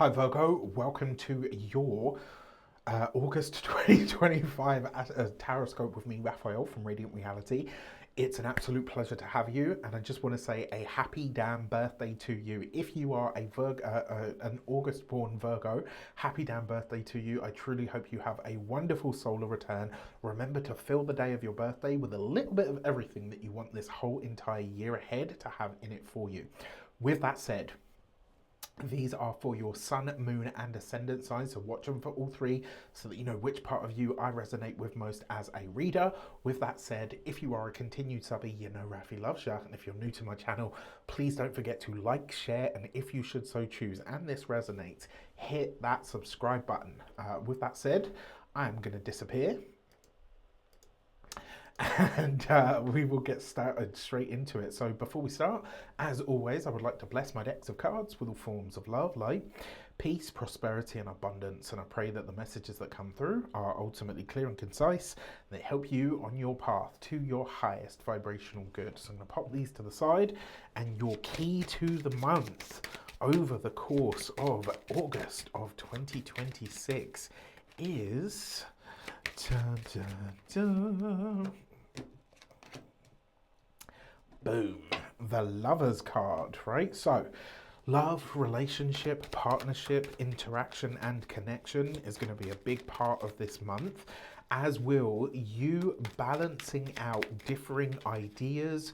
Hi Virgo, welcome to your August 2025 Taroscope with me, Raphael from Radiant Reality. It's an absolute pleasure to have you, and I just want to say a happy damn birthday to you. If you are an August-born Virgo, happy damn birthday to you. I truly hope you have a wonderful solar return. Remember to fill the day of your birthday with a little bit of everything that you want this whole entire year ahead to have in it for you. With that said, these are for your sun, moon, and ascendant signs, so watch them for all three so that you know which part of you I resonate with most as a reader. With that said, if you are a continued subby, you know Rafi loves you, and if you're new to my channel, please don't forget to like, share, and if you should so choose, and this resonates, hit that subscribe button. With that said, I am going to disappear and we will get started straight into it. So before we start, as always, I would like to bless my decks of cards with all forms of love, light, peace, prosperity, and abundance. And I pray that the messages that come through are ultimately clear and concise, and they help you on your path to your highest vibrational good. So I'm going to pop these to the side, and your key to the month over the course of August of 2026 is... Dun, dun, dun. Boom, the Lovers card, right? So love, relationship, partnership, interaction, and connection is going to be a big part of this month, as will you balancing out differing ideas,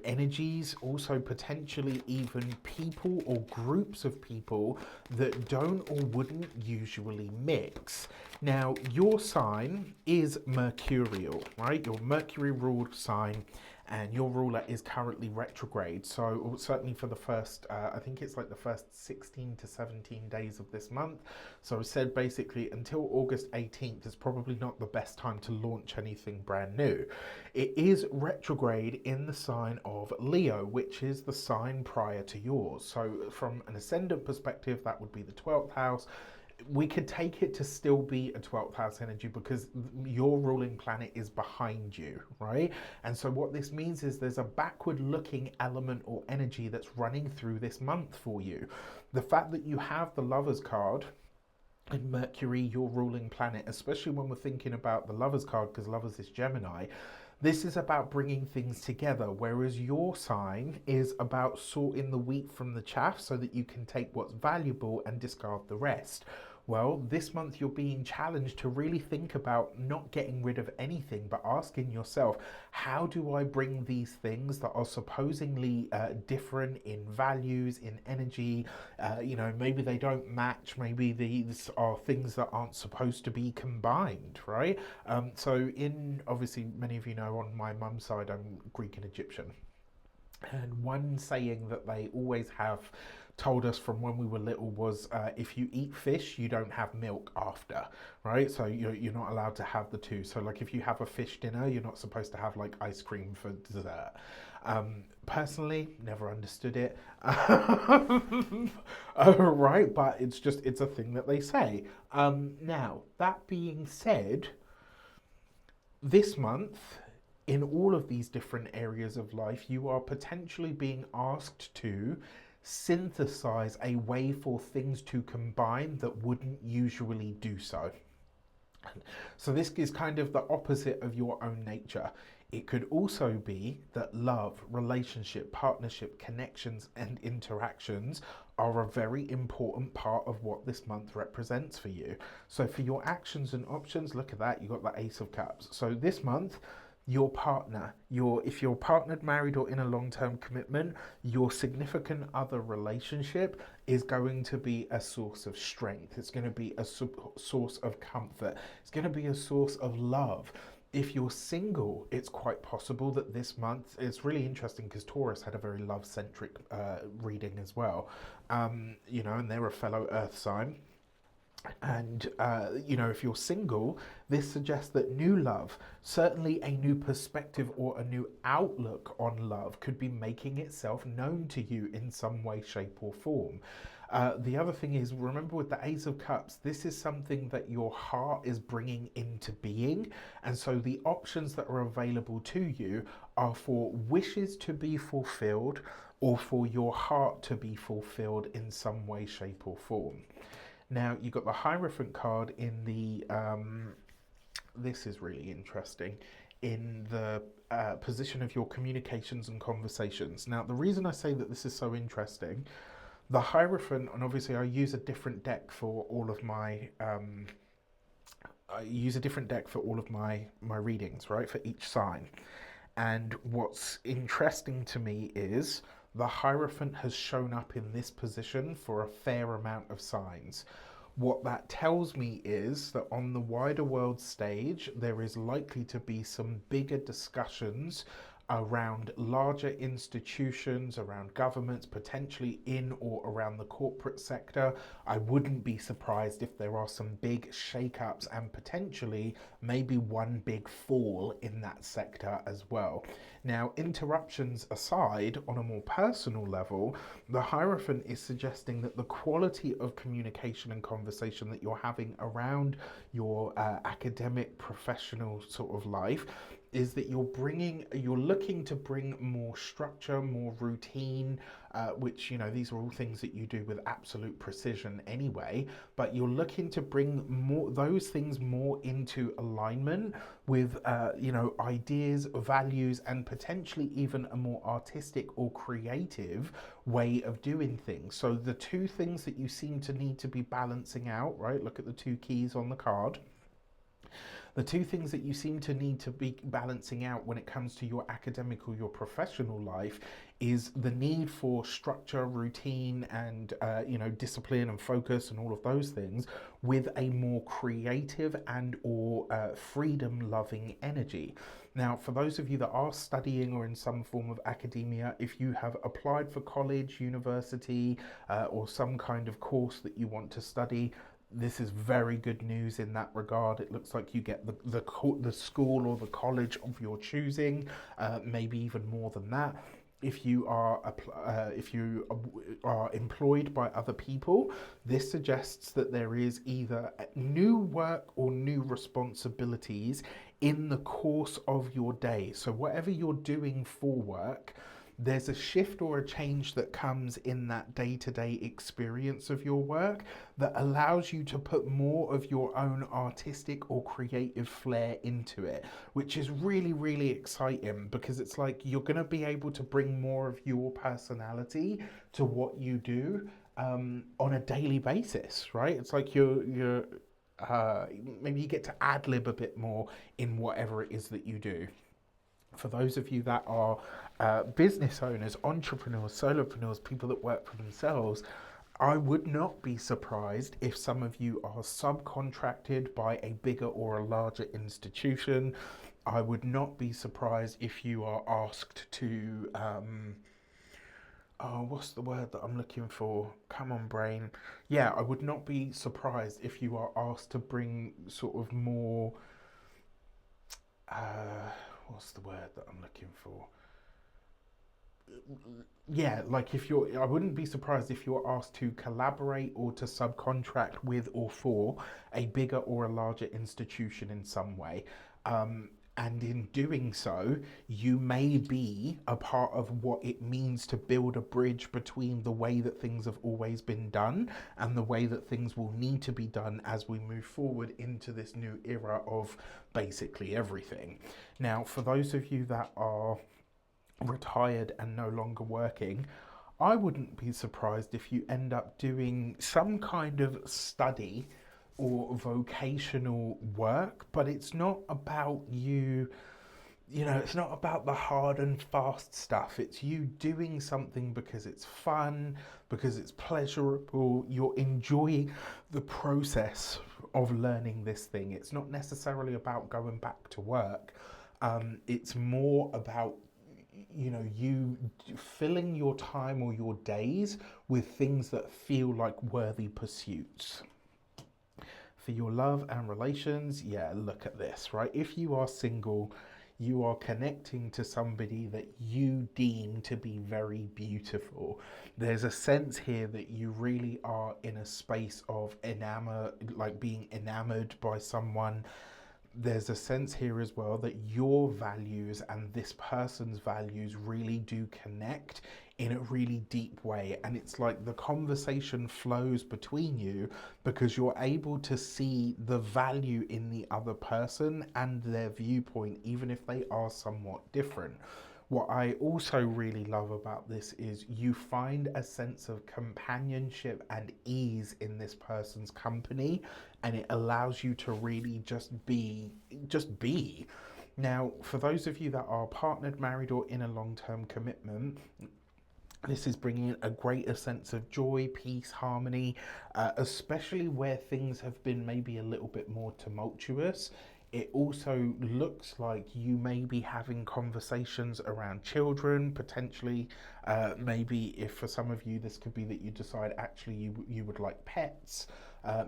energies, also potentially even people or groups of people that don't or wouldn't usually mix. Now, your sign is mercurial, right? Your Mercury ruled sign, and your ruler is currently retrograde. So certainly for the first, I think it's like the first 16 to 17 days of this month. So I said basically until August 18th is probably not the best time to launch anything brand new. It is retrograde in the sign of Leo, which is the sign prior to yours. So from an ascendant perspective, that would be the 12th house. We could take it to still be a 12th house energy because your ruling planet is behind you, right? And so what this means is there's a backward looking element or energy that's running through this month for you. The fact that you have the Lovers card and Mercury, your ruling planet, especially when we're thinking about the Lovers card, because Lovers is Gemini, this is about bringing things together, whereas your sign is about sorting the wheat from the chaff so that you can take what's valuable and discard the rest. Well, this month you're being challenged to really think about not getting rid of anything, but asking yourself, how do I bring these things that are supposedly different in values, in energy, maybe they don't match, maybe these are things that aren't supposed to be combined, right? So obviously, many of you know on my mum's side, I'm Greek and Egyptian. And one saying that they always have told us from when we were little was if you eat fish, you don't have milk after, right? So you're not allowed to have the two. So like if you have a fish dinner, you're not supposed to have like ice cream for dessert. Personally, never understood it. Right, but it's a thing that they say. Now, that being said, this month, in all of these different areas of life, you are potentially being asked to synthesize a way for things to combine that wouldn't usually do so. So this is kind of the opposite of your own nature. It could also be that love, relationship, partnership, connections, and interactions are a very important part of what this month represents for you. So for your actions and options, look at that, you got the Ace of Cups. So this month, your partner, if you're partnered, married, or in a long-term commitment, your significant other relationship is going to be a source of strength. It's going to be a source of comfort. It's going to be a source of love. If you're single, it's quite possible that this month, it's really interesting because Taurus had a very love-centric reading as well, and they're a fellow earth sign. And, if you're single, this suggests that new love, certainly a new perspective or a new outlook on love, could be making itself known to you in some way, shape, or form. The other thing is, remember with the Ace of Cups, this is something that your heart is bringing into being. And so the options that are available to you are for wishes to be fulfilled or for your heart to be fulfilled in some way, shape, or form. Now, you got the Hierophant card in the, this is really interesting, in the position of your communications and conversations. Now, the reason I say that this is so interesting, the Hierophant, and obviously I use a different deck for all of my my readings, right, for each sign. And what's interesting to me is the Hierophant has shown up in this position for a fair amount of signs. What that tells me is that on the wider world stage, there is likely to be some bigger discussions around larger institutions, around governments, potentially in or around the corporate sector. I wouldn't be surprised if there are some big shake-ups and potentially maybe one big fall in that sector as well. Now, interruptions aside, on a more personal level, the Hierophant is suggesting that the quality of communication and conversation that you're having around your academic, professional sort of life is that you're looking to bring more structure, more routine, which, you know, these are all things that you do with absolute precision anyway, but you're looking to bring more those things more into alignment with, you know, ideas, values, and potentially even a more artistic or creative way of doing things. So the two things that you seem to need to be balancing out, right? Look at the two keys on the card. The two things that you seem to need to be balancing out when it comes to your academic or your professional life is the need for structure, routine, and you know, discipline and focus and all of those things, with a more creative and or freedom-loving energy. Now, for those of you that are studying or in some form of academia, if you have applied for college, university, or some kind of course that you want to study, this is very good news in that regard. It looks like you get the school or the college of your choosing, maybe even more than that. If you are employed by other people, this suggests that there is either new work or new responsibilities in the course of your day. So whatever you're doing for work, there's a shift or a change that comes in that day-to-day experience of your work that allows you to put more of your own artistic or creative flair into it, which is really, really exciting, because it's like you're going to be able to bring more of your personality to what you do on a daily basis, right? It's like you're maybe you get to ad-lib a bit more in whatever it is that you do. For those of you that are business owners, entrepreneurs, solopreneurs, people that work for themselves, I would not be surprised if some of you are subcontracted by a bigger or a larger institution. I would not be surprised if you are asked to, oh, what's the word that I'm looking for? Come on, brain. Yeah, I would not be surprised if you are asked to bring sort of more, what's the word that I'm looking for? Yeah, like if you're, I wouldn't be surprised if you're asked to collaborate or to subcontract with or for a bigger or a larger institution in some way. And in doing so, you may be a part of what it means to build a bridge between the way that things have always been done and the way that things will need to be done as we move forward into this new era of basically everything. Now, for those of you that are retired and no longer working, I wouldn't be surprised if you end up doing some kind of study or vocational work, but it's not about you, you know, it's not about the hard and fast stuff. It's you doing something because it's fun, because it's pleasurable, you're enjoying the process of learning this thing. It's not necessarily about going back to work. It's more about, you know, you filling your time or your days with things that feel like worthy pursuits. For your love and relations, yeah, look at this, right? If you are single, You are connecting to somebody that you deem to be very beautiful. There's a sense here that you really are in a space of like being enamored by someone. There's a sense here as well that your values and this person's values really do connect in a really deep way, and it's like the conversation flows between you because you're able to see the value in the other person and their viewpoint, even if they are somewhat different. What I also really love about this is you find a sense of companionship and ease in this person's company, and it allows you to really just be. Now, for those of you that are partnered, married, or in a long-term commitment, this is bringing a greater sense of joy, peace, harmony, especially where things have been maybe a little bit more tumultuous. It also looks like you may be having conversations around children, potentially. Maybe if for some of you, this could be that you decide actually you would like pets.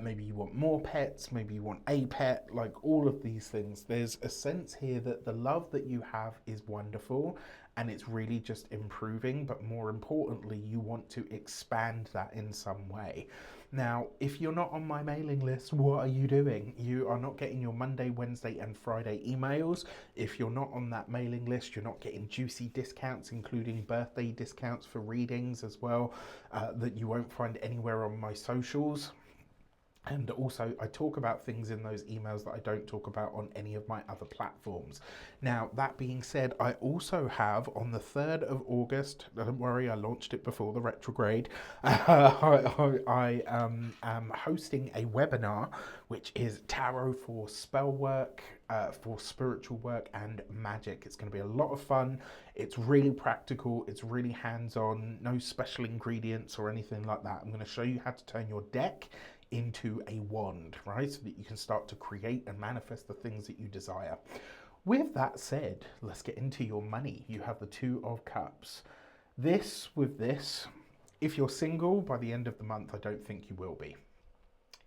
Maybe you want more pets, maybe you want a pet, like all of these things. There's a sense here that the love that you have is wonderful and it's really just improving, but more importantly, you want to expand that in some way. Now, if you're not on my mailing list, what are you doing? You are not getting your Monday, Wednesday, and Friday emails. If you're not on that mailing list, you're not getting juicy discounts, including birthday discounts for readings as well, that you won't find anywhere on my socials. And also, I talk about things in those emails that I don't talk about on any of my other platforms. Now, that being said, I also have on the 3rd of August, don't worry, I launched it before the retrograde, I am hosting a webinar, which is tarot for spell work, for spiritual work and magic. It's going to be a lot of fun. It's really practical. It's really hands-on, no special ingredients or anything like that. I'm going to show you how to turn your deck into a wand, right? So that you can start to create and manifest the things that you desire. With that said, let's get into your money. You have the 2 of Cups. With this, if you're single, by the end of the month, I don't think you will be.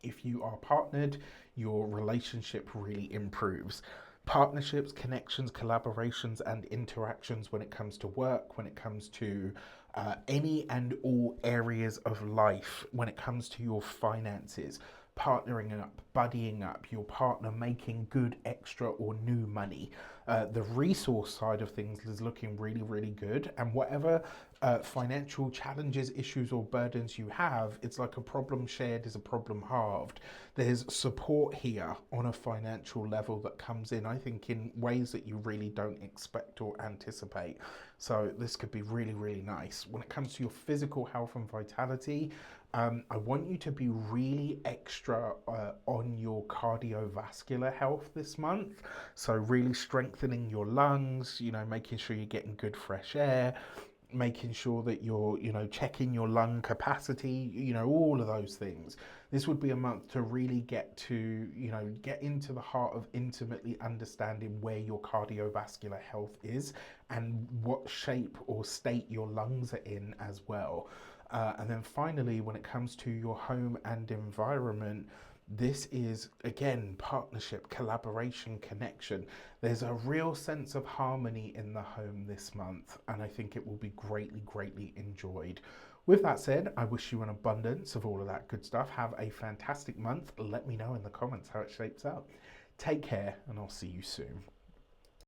If you are partnered, your relationship really improves. Partnerships, connections, collaborations, and interactions when it comes to work, when it comes to any and all areas of life, when it comes to your finances, partnering up, buddying up, your partner making good extra or new money. The resource side of things is looking really, really good. And whatever financial challenges, issues, or burdens you have, it's like a problem shared is a problem halved. There's support here on a financial level that comes in, I think, in ways that you really don't expect or anticipate. So this could be really, really nice. When it comes to your physical health and vitality, I want you to be really extra on your cardiovascular health this month. So really strengthening your lungs, making sure you're getting good fresh air, making sure that you're, checking your lung capacity, all of those things. This would be a month to really get into the heart of intimately understanding where your cardiovascular health is and what shape or state your lungs are in as well. And then finally, when it comes to your home and environment, this is, again, partnership, collaboration, connection. There's a real sense of harmony in the home this month, and I think it will be greatly, greatly enjoyed. With that said, I wish you an abundance of all of that good stuff. Have a fantastic month. Let me know in the comments how it shapes up. Take care, and I'll see you soon.